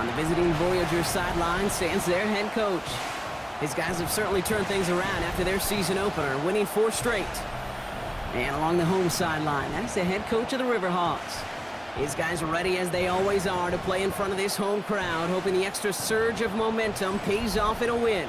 On the visiting Voyagers sideline stands their head coach. His guys have certainly turned things around after their season opener, winning 4 straight. And along the home sideline, that's the head coach of the Riverhawks. His guys are ready as they always are to play in front of this home crowd, hoping the extra surge of momentum pays off in a win.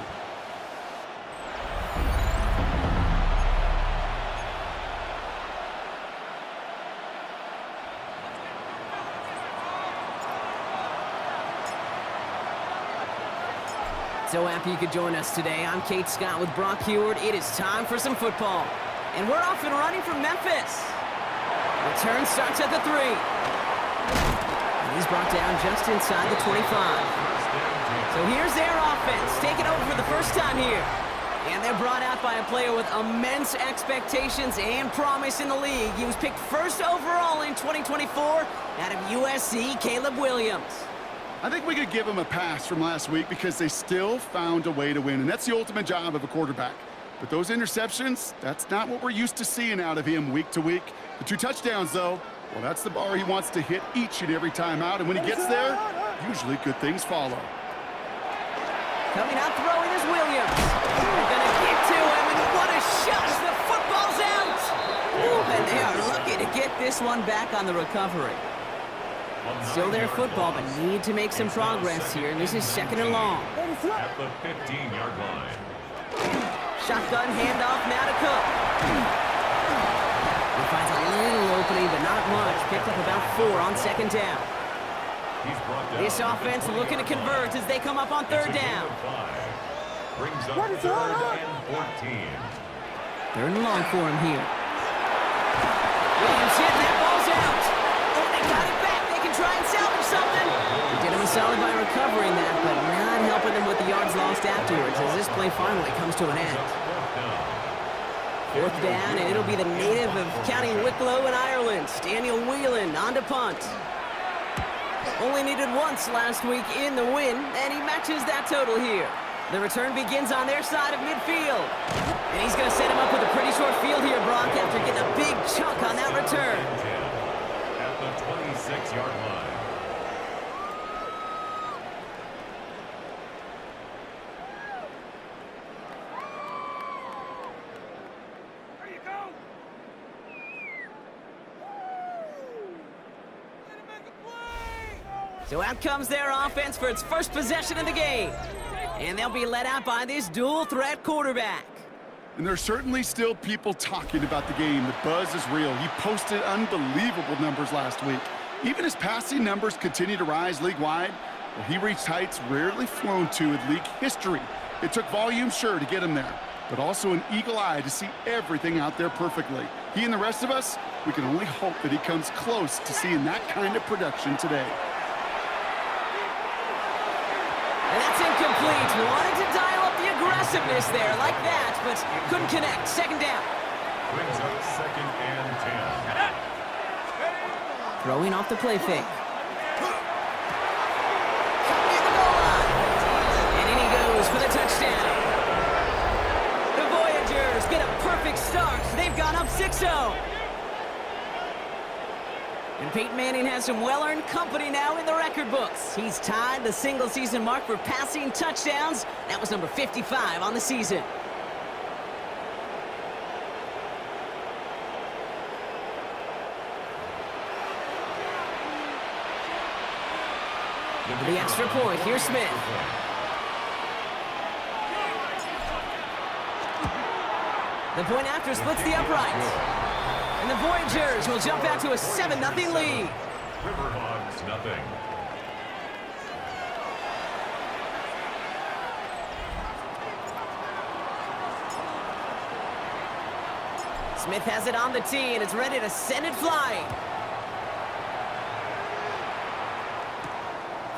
So happy you could join us today. I'm Kate Scott with Brock Heward. It is time for some football. And we're off and running from Memphis. Return starts at the 3. And he's brought down just inside the 25. So here's their offense, taking over for the first time here. And they're brought out by a player with immense expectations and promise in the league. He was picked first overall in 2024 out of USC, Caleb Williams. I think we could give him a pass from last week because they still found a way to win, and that's the ultimate job of a quarterback. But those interceptions, that's not what we're used to seeing out of him week to week. The 2 touchdowns, though, well, that's the bar he wants to hit each and every time out, and when he gets there, usually good things follow. Coming out throwing is Williams. They're going to get to him, and what a shot! The football's out! Ooh, and they are lucky to get this one back on the recovery. Still their football, but need to make some progress here. This is 2nd and long. At the 15-yard line. Shotgun handoff now to Cook. He finds a little opening, but not much. Picked up about 4 on 2nd down. This offense looking to convert as they come up on 3rd down. Brings up 3rd and 14. 3rd and long for him here. Williams hit, that ball's out. Oh, they got it back. Try and salvage something. He did him a solid by recovering that, but not helping them with the yards lost afterwards as this play finally comes to an end. 4th down, and it'll be the native of County Wicklow in Ireland, Daniel Whelan, on to punt. Only needed once last week in the win, and he matches that total here. The return begins on their side of midfield. And he's going to set him up with a pretty short field here, Brock, after getting a big chunk on that return. 26-yard line. There you go. So out comes their offense for its first possession of the game. And they'll be led out by this dual-threat quarterback. And there's certainly still people talking about the game. The buzz is real. He posted unbelievable numbers last week. Even his passing numbers continue to rise league-wide. Well, he reached heights rarely flown to in league history. It took volume, sure, to get him there, but also an eagle eye to see everything out there perfectly. He and the rest of us, we can only hope that he comes close to seeing that kind of production today. And that's incomplete. Wanted to dial up the aggressiveness there like that, but couldn't connect. 2nd down. Brings up 2nd and 10. Throwing off the play fake. And in he goes for the touchdown. The Voyagers get a perfect start. They've gone up 6-0. And Peyton Manning has some well-earned company now in the record books. He's tied the single-season mark for passing touchdowns. That was number 55 on the season. For the extra point, here's Smith. The point after splits the uprights. And the Voyagers will jump out to a 7-0 lead. Riverhawks, nothing. Smith has it on the tee, and it's ready to send it flying.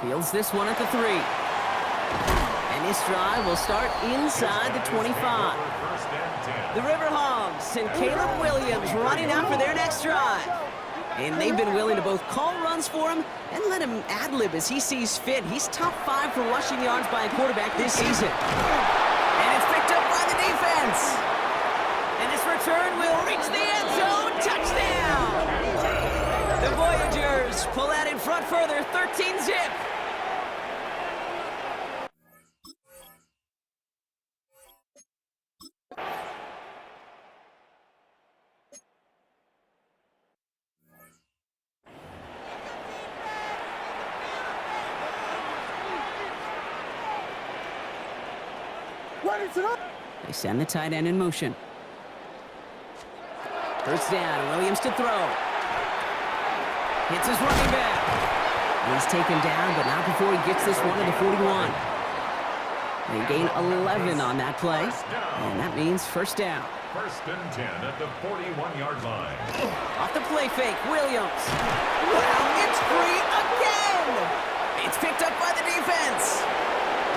Fields this one at the 3. And this drive will start inside the 25. The Riverhawks and Caleb Williams running out for their next drive. And they've been willing to both call runs for him and let him ad-lib as he sees fit. He's top 5 for rushing yards by a quarterback this season. And it's picked up by the defense. And this return will reach the end zone. Touchdown! The Voyagers pull out in front further, 13-zip. They send the tight end in motion. First down, Williams to throw. Hits his running back. He's taken down, but not before he gets this one to the 41. They gain 11 on that play, and that means first down. First and 10 at the 41-yard line. Off the play fake, Williams. Wow, it's free again! It's picked up by the defense.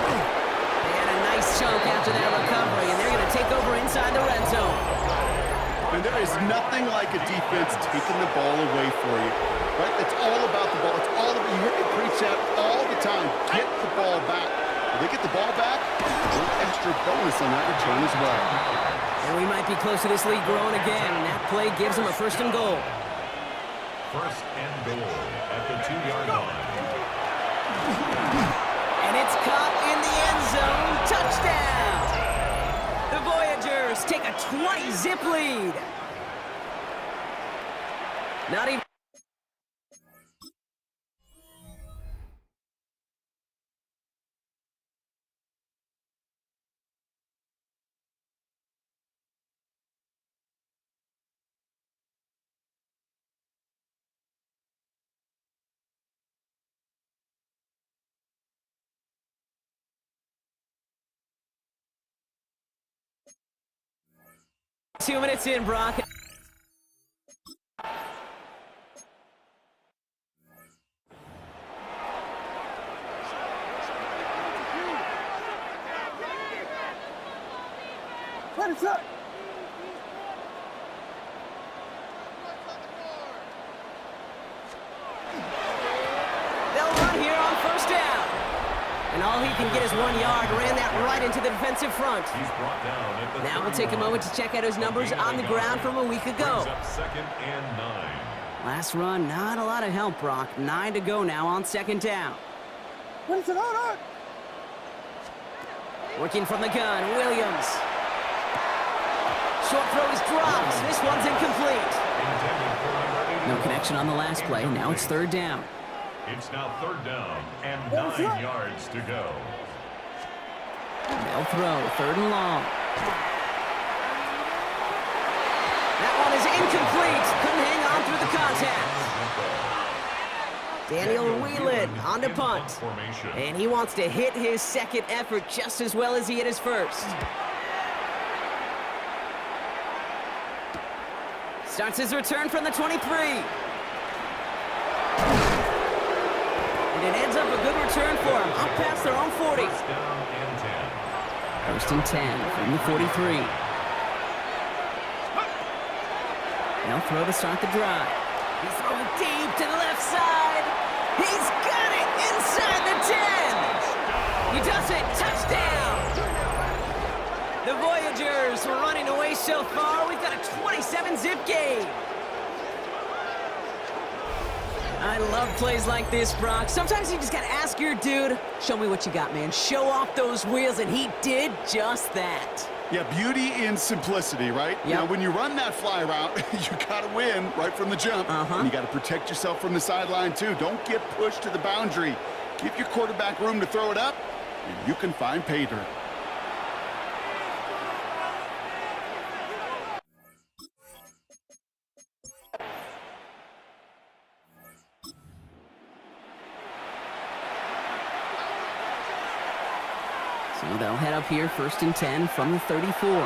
They had a nice chunk after that recovery, and they're going to take over inside the red zone. And there is nothing like a defense taking the ball away for you. Right? It's all about the ball. It's all about, you hear me preach that all the time. Get the ball back. If they get the ball back, a little extra bonus on that return as well. And we might be close to this lead growing again, and that play gives them a first and goal. First and goal at the 2-yard line. And it's caught in the end zone. Touchdown! The Voyagers take a 20-zip lead. Not even... Two minutes in, Brock. What is up? They'll run here on first down. And all he can get is 1 yard. Ran that right into the defensive front. He's brought down at the Now we'll take a 31. moment to check out his numbers on the ground from a week ago. Brings up second and 9. Last run, not a lot of help, Brock. 9 to go now on second down. What is it on? Working from the gun, Williams. Short throw is dropped. This one's incomplete. Intended for number 81. No connection on the last play. Now it's third down. It's now third down and 9 yards to go. They'll throw, third and long. That one is incomplete. Couldn't hang on through the contact. Daniel Whelan on the punt. Formation. And he wants to hit his second effort just as well as he hit his first. Starts his return from the 23. And it ends up a good return for him, up past their own 40. First down and 10. First and 10 from the 43. They'll throw to start the drive. He's throwing deep to the left side. He's got it inside the 10. He does it. Touchdown. The Voyagers were running away so far. We've got a 27-zip game. I love plays like this, Brock. Sometimes you just got to ask your dude, show me what you got, man. Show off those wheels, and he did just that. Yeah, beauty in simplicity, right? Yep. You know, when you run that fly route, you got to win right from the jump. And you got to protect yourself from the sideline, too. Don't get pushed to the boundary. Give your quarterback room to throw it up, and you can find pay dirt. So they'll head up here, first and 10 from the 34. Finds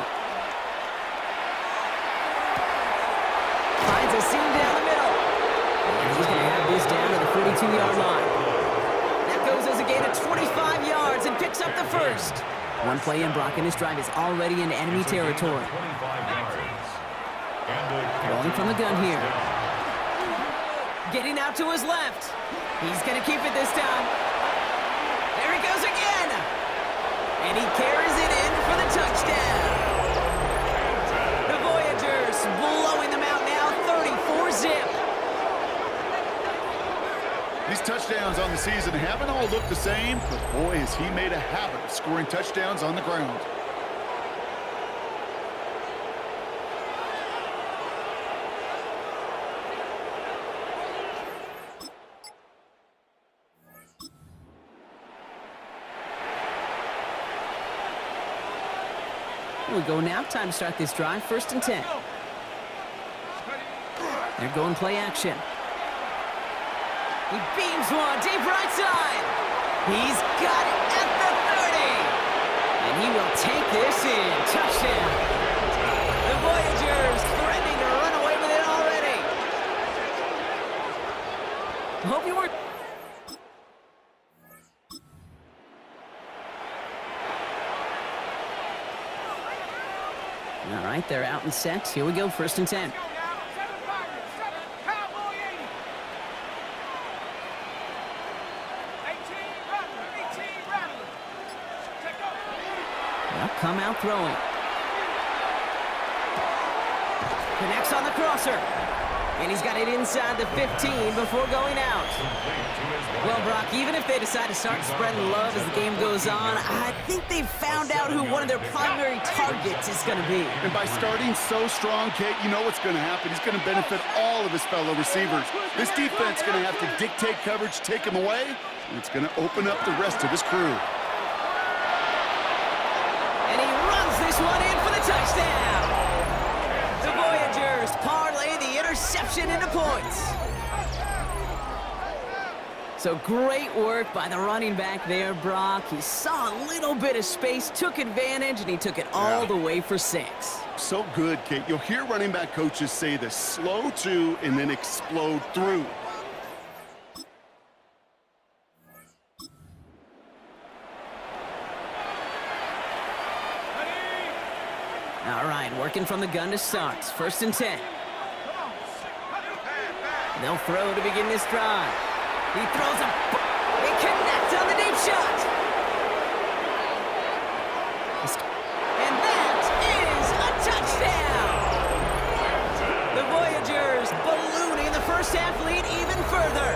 a seam down the middle. And he's going to have this down to the 42-yard line. That goes as a gain of 25 yards and picks up the first. One play in, Brock, and this drive is already in enemy territory. 25 yards. And Rolling from the gun here. Getting out to his left. He's going to keep it this time. There he goes again. And he carries it in for the touchdown. The Voyagers blowing them out now, 34-zip. These touchdowns on the season haven't all looked the same, but boy, has he made a habit of scoring touchdowns on the ground. We go now. Time to start this drive. 1st and 10. They're going play action. He beams one deep right side. He's got it at the 30. And he will take this in. Touchdown. The Voyagers threatening to run away with it already. Hope you weren't. All right, they're out and set. Here we go, 1st and 10. They'll come out throwing. Connects on the crosser. And he's got it inside the 15 before going out. Well, Brock, even if they decide to start spreading love as the game goes on, I think they've found out who one of their primary targets is going to be. And by starting so strong, Kate, you know what's going to happen. He's going to benefit all of his fellow receivers. This defense is going to have to dictate coverage, take him away, and it's going to open up the rest of his crew. And he runs this one in for the touchdown. The Voyagers parlay the interception into points. So great work by the running back there, Brock. He saw a little bit of space, took advantage, and he took it all the way for 6. So good, Kate. You'll hear running back coaches say this: slow to and then explode through. All right, working from the gun to start. 1st and 10. They'll throw to begin this drive. He throws a... He connects on the deep shot. And that is a touchdown. The Voyagers ballooning the first half lead even further.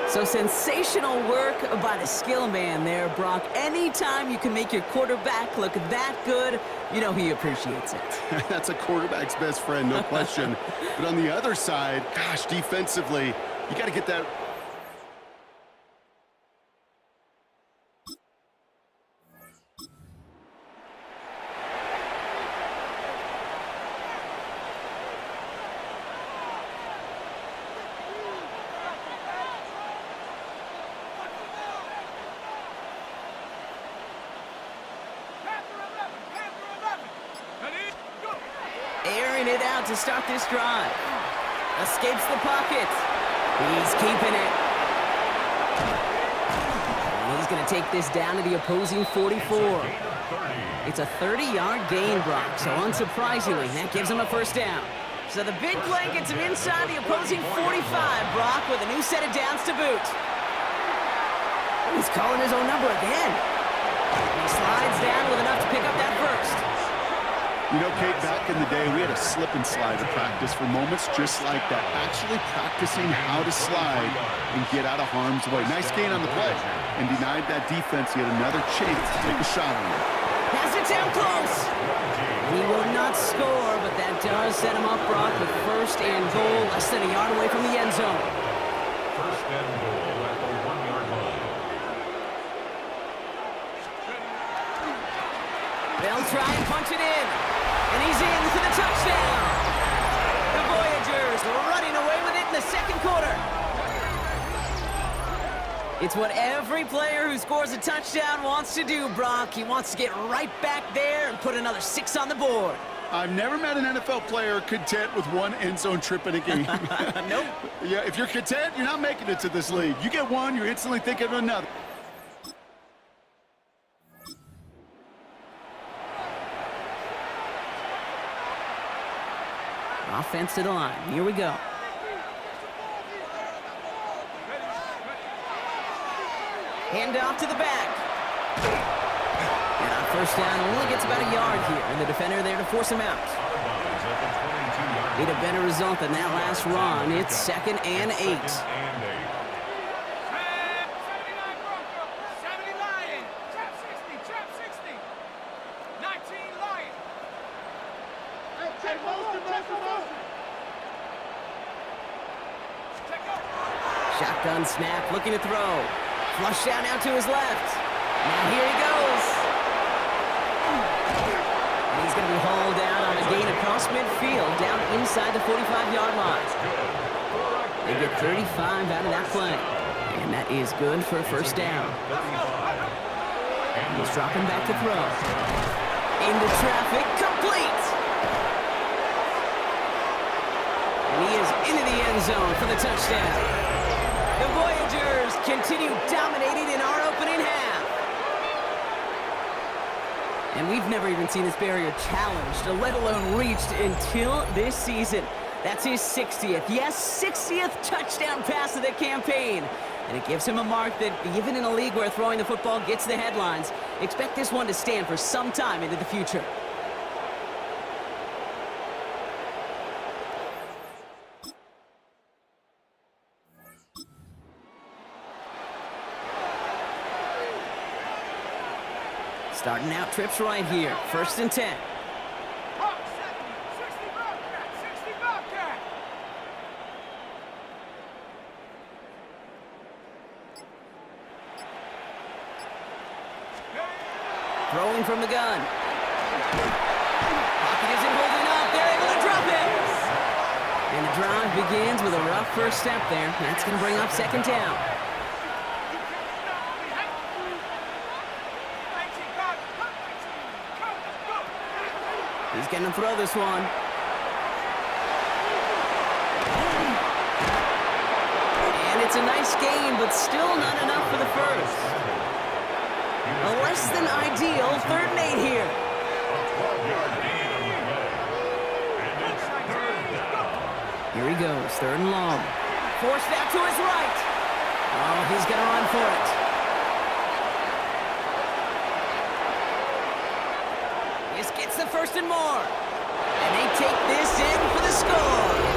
So sensational work by the skill man there, Brock. Anytime you can make your quarterback look that good, you know he appreciates it. That's a quarterback's best friend, no question. But on the other side, gosh, defensively, you got to get that. Airing it out to start this drive. Escapes the pocket. He's keeping it. And he's going to take this down to the opposing 44. It's a 30-yard gain, Brock, so unsurprisingly, that gives him a first down. So the big play gets him inside the opposing 45, Brock, with a new set of downs to boot. He's calling his own number again. He slides down with enough to pick up that first. You know, Kate, back in the day, we had a slip and slide to practice for moments just like that. Actually practicing how to slide and get out of harm's way. Nice gain on the play. And denied that defense yet another chance to take a shot on him. Has it down close. He will not score, but that does set him up, Brock, with 1st and goal, less than a yard away from the end zone. 1st and goal at the 1-yard line. They'll try and punch it in. And he's in for the touchdown. The Voyagers running away with it in the 2nd quarter. It's what every player who scores a touchdown wants to do, Brock. He wants to get right back there and put another 6 on the board. I've never met an NFL player content with one end zone trip in a game. Nope. Yeah, if you're content, you're not making it to this league. You get one, you're instantly thinking of another. Offense to the line. Here we go. Hand off to the back. And on 1st down, only gets about a yard here. And the defender there to force him out. Need a better result than that last run. It's 2nd and 8. Shotgun snap, looking to throw. Flush down out to his left. Now here he goes. he's going to be hauled out on a gain across midfield, down inside the 45-yard line. They get 35 out of that play. And that is good for a first down. He's dropping back to throw. Into traffic, complete! And he is into the end zone for the touchdown. The Voyagers continue dominating in our opening half. And we've never even seen this barrier challenged, let alone reached, until this season. That's his 60th, yes, 60th touchdown pass of the campaign. And it gives him a mark that, even in a league where throwing the football gets the headlines, expect this one to stand for some time into the future. Starting out trips right here, 1st and 10. Throwing from the gun. Pocket isn't holding up. They're able to drop it. And the drive begins with a rough first step there. That's going to bring up 2nd down. He's going to throw this one. And it's a nice gain, but still not enough for the first. A less than ideal 3rd and 8 here. Here he goes, 3rd and long. Forced out to his right. Oh, he's going to run for it. This gets the 1st and more. And they take this in for the score.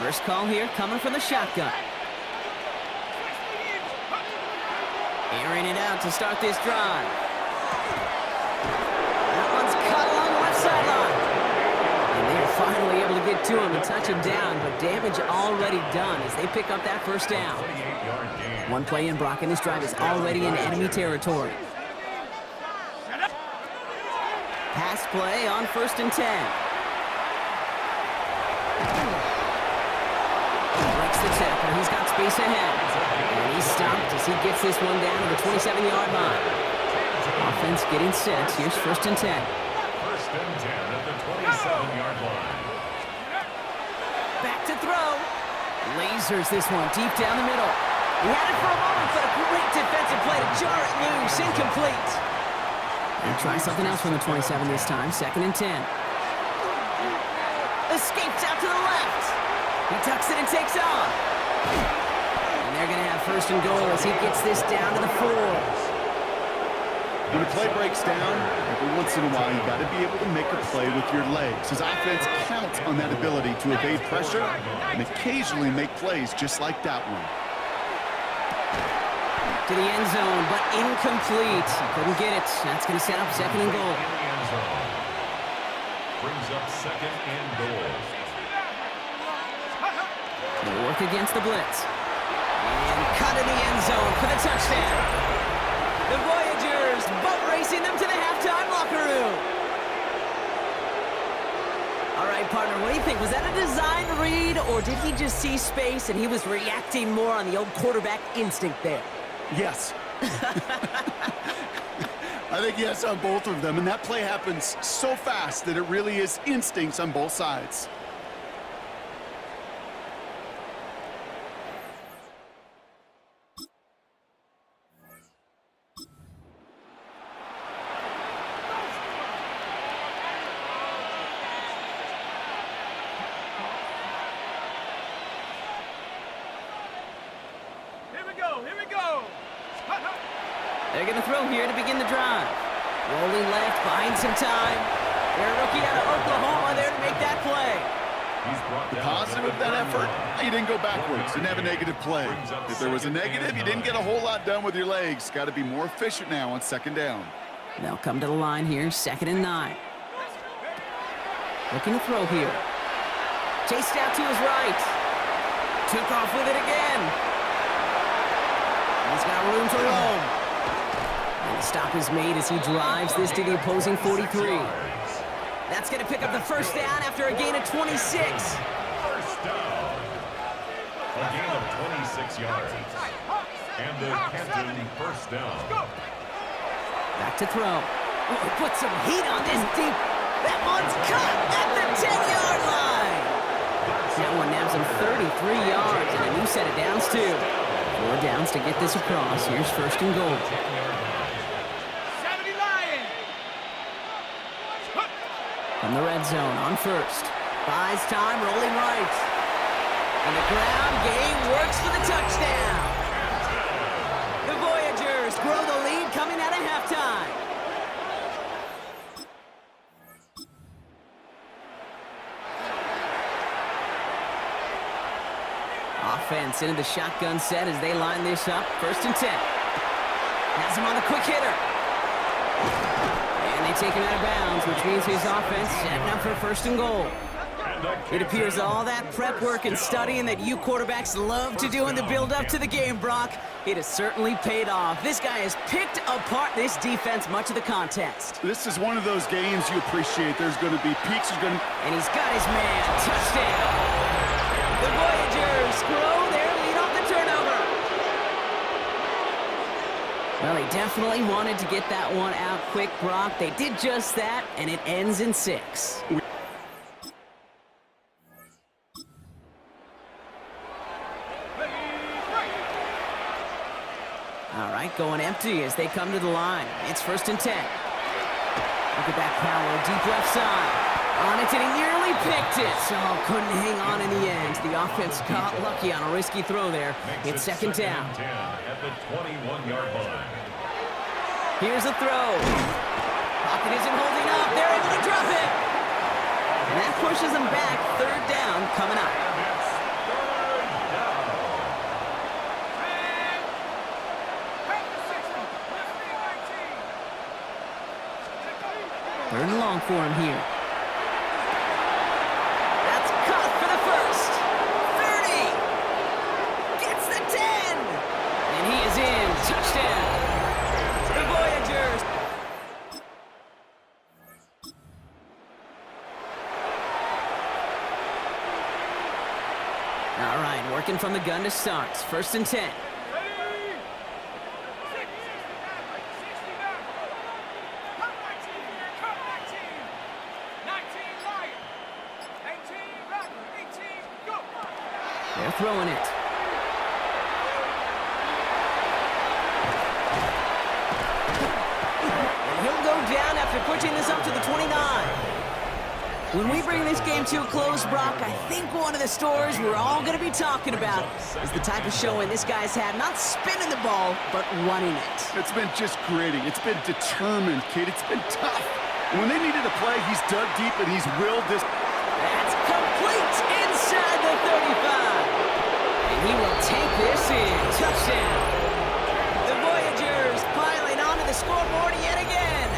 First call here coming from the shotgun. Airing it out to start this drive. That one's cut along the left sideline. And they're finally able to get to him and touch him down, but damage already done as they pick up that first down. One play in, Brock, and this drive is already in enemy territory. Pass play on 1st and 10. Breaks the tackle. He's got space ahead. And he's stopped as he gets this one down to the 27-yard line. Offense getting set. Here's 1st and 10. 1st and 10 at the 27-yard line. Back to throw. Lasers this one deep down the middle. He had it for a moment, but a great defensive play to jar it loose. Incomplete. And try something else from the 27 this time. 2nd and 10. Escapes out to the left. He tucks it and takes off. And they're going to have 1st and goal as he gets this down to the 4. When a play breaks down, every once in a while, you've got to be able to make a play with your legs. His offense counts on that ability to evade pressure and occasionally make plays just like that one. To the end zone, but incomplete. Couldn't get it. That's going to set up 2nd and goal. In the end zone. Brings up 2nd and goal. They work against the blitz. And cut in the end zone for the touchdown. The Voyagers boat racing them to the halftime locker room. All right, partner, what do you think? Was that a design read, or did he just see space and he was reacting more on the old quarterback instinct there? Yes. I think yes on both of them, and that play happens so fast that it really is instincts on both sides. Here we go. They're going to throw here to begin the drive. Rolling left, buying some time. Their rookie out of Oklahoma there to make that play. The positive of that effort, you didn't go backwards, didn't have a negative play. If there was a negative, you didn't get a whole lot done with your legs. Got to be more efficient now on 2nd down. They'll come to the line here, 2nd and 9. Looking to throw here. Chased out to his right. Took off with it again. He's got room to roam. And the stop is made as he drives this to the opposing 43. That's going to pick up the 1st down after a gain of 26. 1st down. A gain of 26 yards. And the Canton 1st down. Back to throw. Oh, put some heat on this deep. That one's cut at the 10-yard line. That one nabs him 33 yards and a new set of downs, too. 4 downs to get this across. Here's 1st and goal. From the red zone on 1st. Buys time, rolling right. And the ground game works for the touchdown. The Voyagers grow the lead coming out of halftime. Offense into the shotgun set as they line this up. 1st and 10. Has him on the quick hitter. And they take him out of bounds, which means his offense setting up for 1st and goal. It appears all that prep work and studying that you quarterbacks love to do in the build-up to the game, Brock, it has certainly paid off. This guy has picked apart this defense much of the contest. This is one of those games you appreciate. There's going to be peaks. And he's got his man. Touchdown. The Voyagers grow their lead off the turnover. Well, he definitely wanted to get that one out quick, Brock. They did just that, and it ends in 6. All right, going empty as they come to the line. It's 1st and 10. Look at that power, deep left side. On it, and he nearly picked it. So couldn't hang on in the end. The offense got lucky on a risky throw there. It's 2nd down. At the 21-yard line. Here's a throw. Pocket isn't holding up. They're able to drop it. And that pushes them back. 3rd down coming up. Third and long for him here. That's caught for the first. 30. Gets the 10. And he is in. Touchdown. The Voyagers. All right, working from the gun to start. First and 10. They're throwing it. And he'll go down after pushing this up to the 29. When we bring this game to a close, Brock, I think one of the stories we're all going to be talking about is the type of showing this guy's had, not spinning the ball, but running it. It's been just gritty. It's been determined, kid. It's been tough. And when they needed a play, he's dug deep and he's willed this. That's complete inside the 35. And he will take this in. Touchdown. The Voyagers piling onto the scoreboard yet again.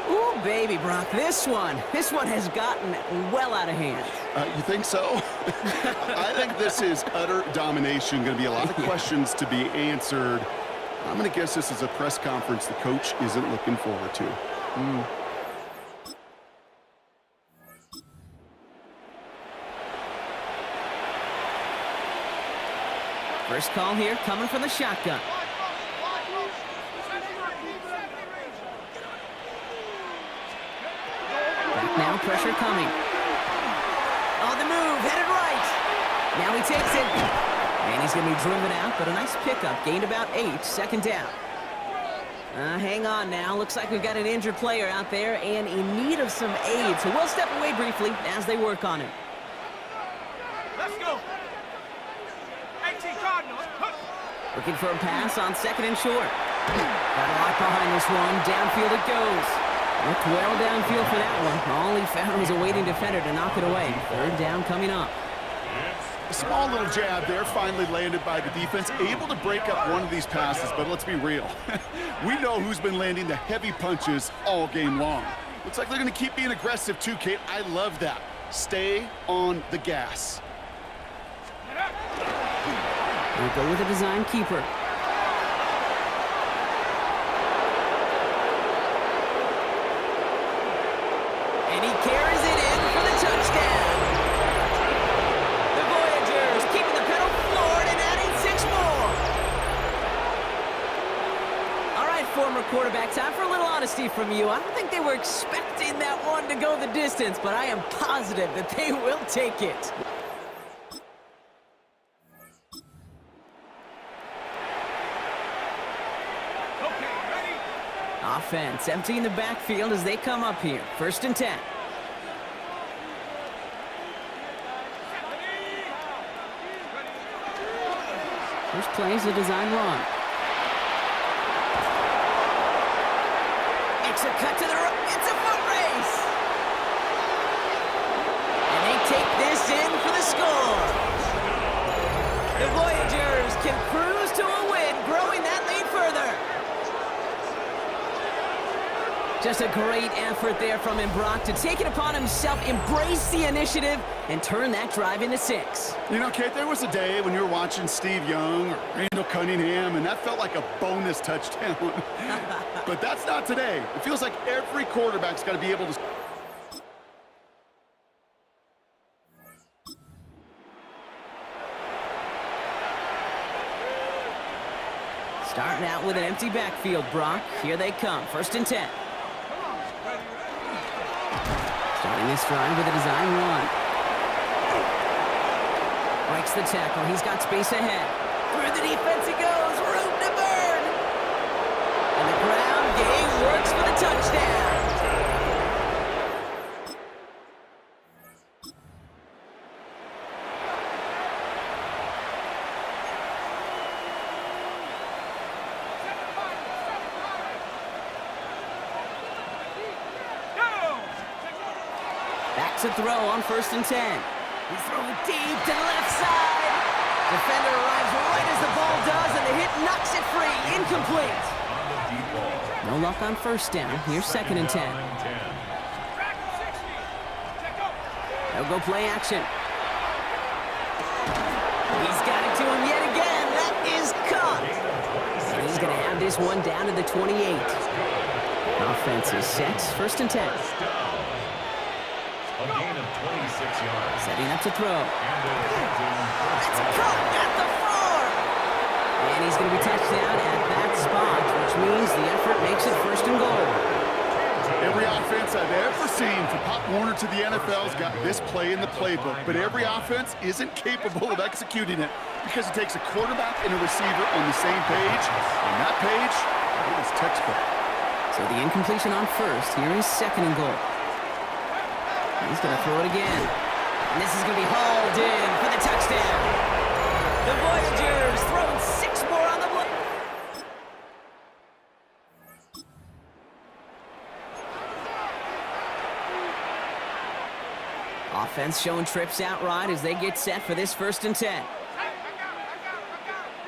Ooh, baby, Brock, this one has gotten well out of hand. You think so? I think this is utter domination. Going to be a lot of questions to be answered. I'm going to guess this is a press conference the coach isn't looking forward to. First call here coming from the shotgun. Back now, pressure coming. On the move, headed right. Now he takes it. And he's going to be driven out, but a nice pickup. Gained about 8, second down. Hang on now. Looks like we've got an injured player out there and in need of some aid. So we'll step away briefly as they work on him. Let's go. 18 Cardinals. Looking for a pass on second and short. Got a lot behind this one. Downfield it goes. Looked well downfield for that one. All he found was a waiting defender to knock it away. Third down coming up. A small little jab there, finally landed by the defense. Able to break up one of these passes, but let's be real. We know who's been landing the heavy punches all game long. Looks like they're going to keep being aggressive too, Kate. I love that. Stay on the gas. We'll go with a design keeper. And he carries it in for the touchdown. The Voyagers keeping the pedal floored and adding 6 more. All right, former quarterback, time for a little honesty from you. I don't think they were expecting that one to go the distance, but I am positive that they will take it. Offense emptying the backfield as they come up here. First and 10. First play is a design run. It's a cut to the right. It's a foot race. And they take this in for the score. The Voyagers can cruise to a win, growing that lead further. Just a great effort there from him, Brock, to take it upon himself, embrace the initiative, and turn that drive into 6. You know, Kate, there was a day when you were watching Steve Young or Randall Cunningham, and that felt like a bonus touchdown. But that's not today. It feels like every quarterback's got to be able to... Starting out with an empty backfield, Brock. Here they come. First and 10. Starting this drive with a design run. Breaks the tackle. He's got space ahead. Through the defense he goes. Room to burn. And the ground game works for the touchdown. Back to throw on first and 10. He throws it deep to the left side. Defender arrives right as the ball does, and the hit knocks it free. Incomplete. No luck on first down. Here's second and 10. Track 60. Check up. They'll go play action. He's got it to him yet again. That is caught. And he's going to have this one down to the 28. Offense is set. First and 10. A gain of 26 yards. Setting up to throw. And the captain It's caught at the 4. And he's going to be touched down at that spot, which means the effort makes it first and goal. Every offense I've ever seen from Pop Warner to the NFL's got this play in the playbook, but every offense isn't capable of executing it because it takes a quarterback and a receiver on the same page, and that page, it is textbook. So the incompletion on first. Here is second and goal. He's going to throw it again. And this is going to be hauled in for the touchdown. The Voyagers throwing 6 more on the block. Offense showing trips outright as they get set for this first and 10. I got.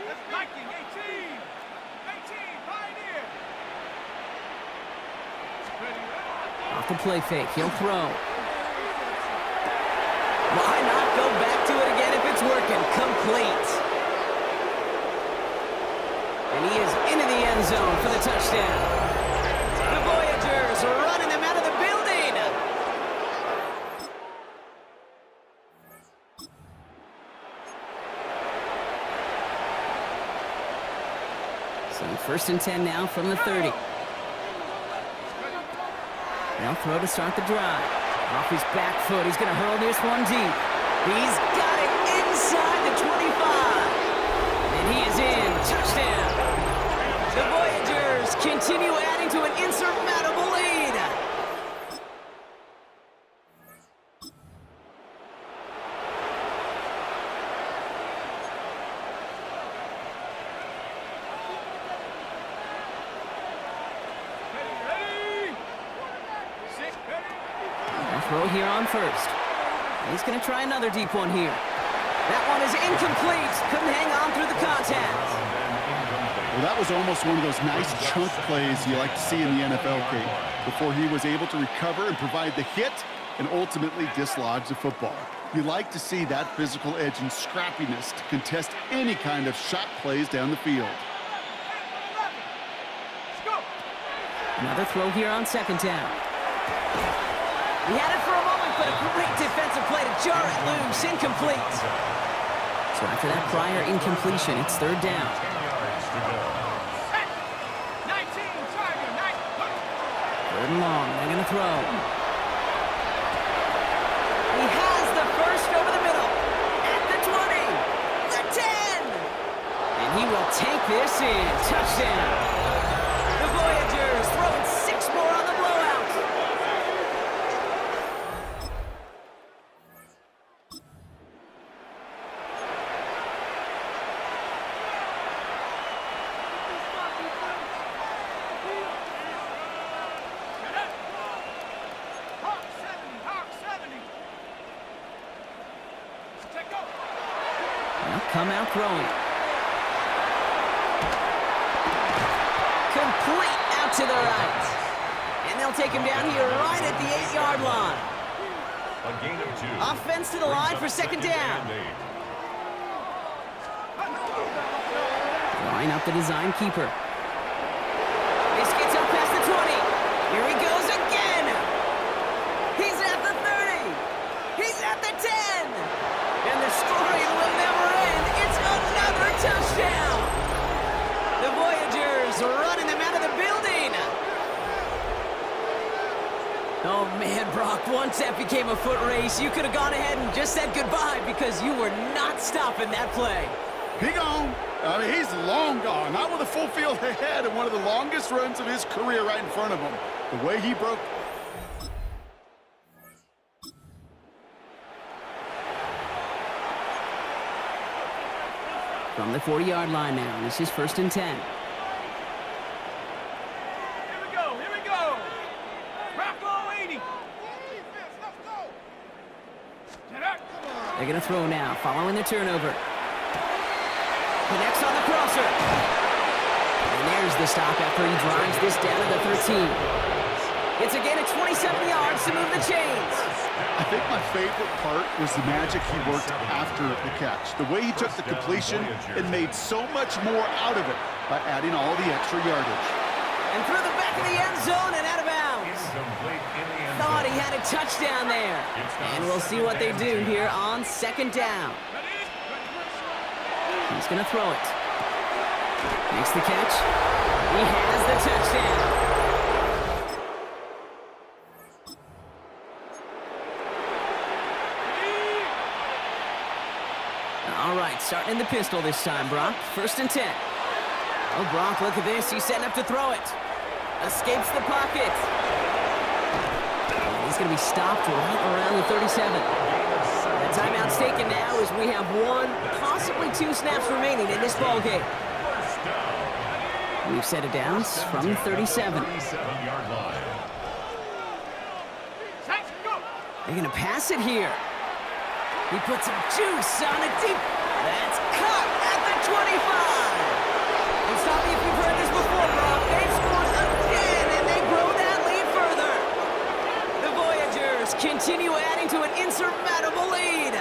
That's Viking 18. 18, Pioneer. Off the play fake, he'll throw. Why not go back to it again if it's working? Complete. And he is into the end zone for the touchdown. The Voyagers are running them out of the building. So first and 10 now from the 30. They'll throw to start the drive. Off his back foot, he's going to hurl this one deep. He's got it inside the 25. And he is in. Touchdown. The Voyagers continue adding to an insurmountable lead. Ready? Six, ready? They'll throw here on first. He's going to try another deep one here. That one is incomplete. Couldn't hang on through the contact. Well, that was almost one of those nice chunk plays you like to see in the NFL, Kate, before he was able to recover and provide the hit and ultimately dislodge the football. You like to see that physical edge and scrappiness to contest any kind of shot plays down the field. Let's go. Another throw here on second down. He had it for a moment, but a great defensive play to jar it loose. Incomplete. So after that prior incompletion, it's third down. 10 yards to go. Set. 19, Tiger, 9. Third and long. They're going to throw. He has the first over the middle. At the 20. The 10. And he will take this in. Touchdown. The Voyagers throwing 6 more on the blowout. Hawk 70. Check up. Now come out throwing. Complete out to the right. And they'll take him down here right at the 8-yard line. A gain of 2. Offense to the line for second down. Line up the design keeper. This gets up past the 20. Here he goes again. He's at the 30. He's at the 10. And the story will never end. It's another touchdown. The Voyagers running them out of the building. Oh, man, Brock, once that became a foot race, you could have gone ahead and just said goodbye because you were not stopping that play. He gone. I mean, he's long gone. Not with a full field ahead and one of the longest runs of his career right in front of him. The way he broke. From the 40-yard line now, this is first and 10. Here we go. Rocco 80. They're going to throw now, following the turnover. Connects on the crosser. And there's the the stop after he drives this down to the 13. It's a gain of 27 yards to move the chains. I think my favorite part was the magic he worked after the catch. The way he took the completion and made so much more out of it by adding all the extra yardage. And through the back of the end zone and out of bounds. Thought he had a touchdown there. And we'll see what they do here on second down. He's going to throw it. Makes the catch. He has the touchdown. All right, starting in the pistol this time, Brock. 1st and 10. Oh, Brock, look at this. He's setting up to throw it. Escapes the pocket. He's going to be stopped right around the 37. The timeout's taken now as we have 1, possibly 2 snaps remaining in this ballgame. We've set it down from 37. They're going to pass it here. He puts some juice on it deep. That's caught at the 25. And stop me if you've heard this before, Brock. They've scored again, and they grow that lead further. The Voyagers continue adding to an insurmountable lead.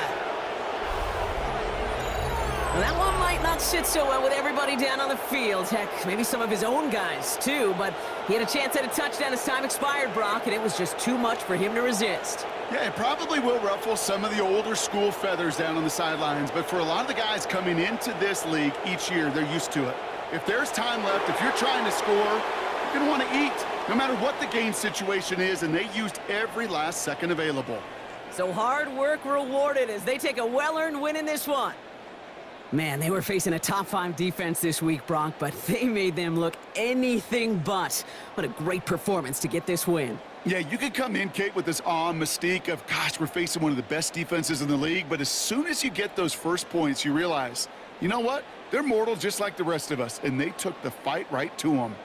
Well, that one might not sit so well with everybody down on the field. Heck, maybe some of his own guys, too. But he had a chance at a touchdown as time expired, Brock, and it was just too much for him to resist. Yeah, it probably will ruffle some of the older school feathers down on the sidelines, but for a lot of the guys coming into this league each year, they're used to it. If there's time left, if you're trying to score, you're going to want to eat, no matter what the game situation is, and they used every last second available. So hard work rewarded as they take a well-earned win in this one. Man, they were facing a top-5 defense this week, Brock, but they made them look anything but. What a great performance to get this win. Yeah, you could come in, Kate, with this awe and mystique of, gosh, we're facing one of the best defenses in the league, but as soon as you get those first points, you realize, you know what? They're mortal just like the rest of us, and they took the fight right to them.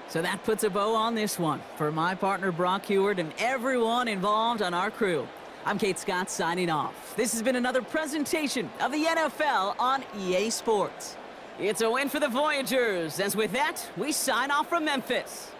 So that puts a bow on this one. For my partner, Brock Heward, and everyone involved on our crew, I'm Kate Scott signing off. This has been another presentation of the NFL on EA Sports. It's a win for the Voyagers, as with that, we sign off from Memphis.